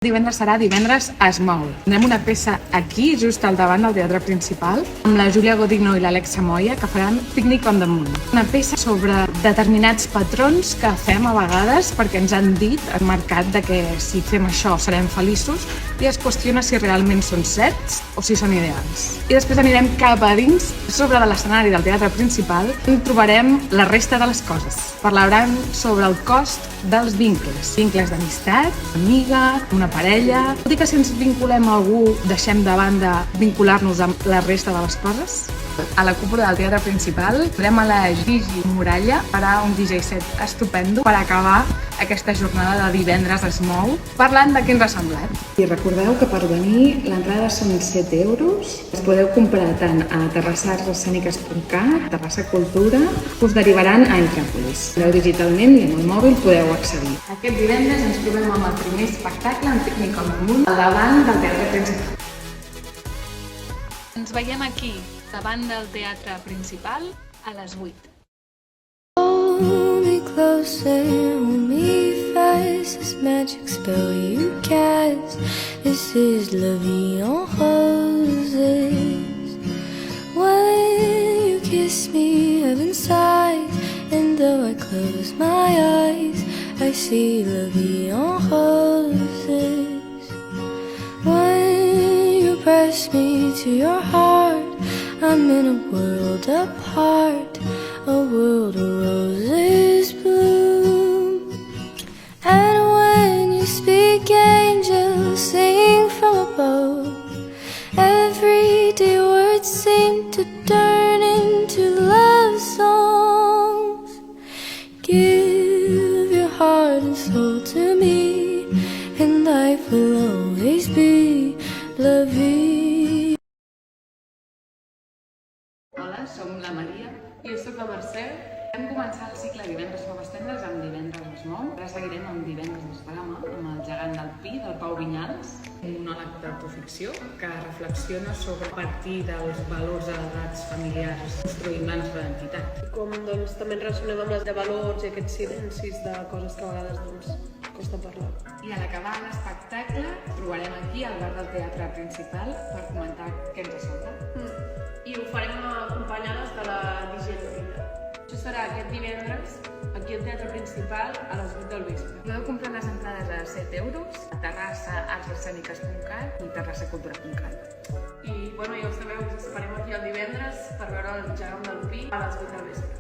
Divendres serà Divendres es mou. Tindrem una peça aquí, just al davant del teatre principal, amb la Júlia Godino i l'Alexa Moya, que faran Picnic on the Moon. Una peça sobre determinats patrons que fem a vegades perquè ens han dit, al mercat, de que si fem això serem feliços, i es qüestiona si realment són certs o si són ideals. I després anirem cap a dins, sobre de l'escenari del teatre principal, on trobarem la resta de les coses. Parlarem sobre el cost dels vincles d'amistat, amiga, una parella. Vol dir que si ens vinculem a algú deixem de banda vincular-nos amb la resta de les coses? A la cúpula del teatre principal tindrem a la Gigi Muralla, farà un DJ set estupendo per acabar aquesta jornada de Divendres es mou, parlant de què ens ha semblat. I recordeu que per venir l'entrada són 7 euros. Es podeu comprar tant a terrassarrescèniques.cat, Terrassa Cultura, us derivaran a Intràpolis. Podeu digitalment i amb el mòbil podeu accedir. Aquest divendres ens trobem amb el primer espectacle en Picnic on the Moon, al davant del teatre principal. Ens veiem aquí, davant del teatre principal, a les 8. Hold me closer, hold me fast. This magic spell you cast. This is La Vie en Roses. When you kiss me, heaven sighs, and though I close my eyes, I see La Vie en Roses. When you press me to your heart, I'm in a world apart, a world of roses bloom. And when you speak, angels sing from above. Everyday words seem to turn into love songs. Give your heart and soul to me, and life will always be La Vie. Hola, som la Maria i jo soc la Mercè. Vam començar el cicle Divendres Faves Tendres amb Divendres es mou. Ara seguirem amb Divendres es drama, amb el gegant del Pi, del Pau Vinyals, un monòleg d'autoficció que reflexiona sobre a partir dels valors heredats familiars construint la nostra identitat. Com també ens relacionem amb les de valors i aquests silencis de coses que a vegades costa parlar. I a l'acabar l'espectacle trobarem aquí al bar del teatre principal per comentar què ens sembla. I ho farem acompanyades de la DJ Lorena. Això serà aquest divendres, aquí al teatre principal, a les 8 del vespre. Podeu comprar les entrades a 7 euros a terrassarrescèniques.cat i terrassacultura.cat. I ja ho sabeu, us esperem aquí el divendres per veure el gegant del Pi a les 8 del vespre.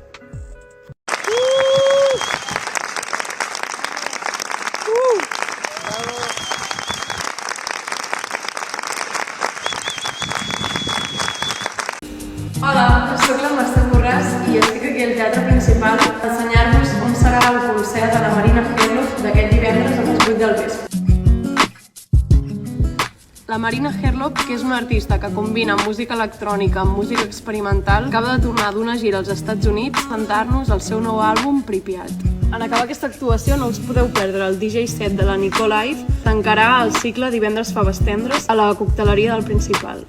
Hola, soc la Mercè Borràs i estic aquí al teatre principal a ensenyar-vos on serà el concert de la Marina Herlop d'aquest divendres a les 8 del vespre. La Marina Herlop, que és una artista que combina música electrònica amb música experimental, acaba de tornar d'una gira als Estats Units a presentar-nos el seu nou àlbum Pripyat. En acabar aquesta actuació no us podeu perdre el DJ set de la Nicole Live, tancarà el cicle Divendres Faves Tendres a la cocteleria del Principal.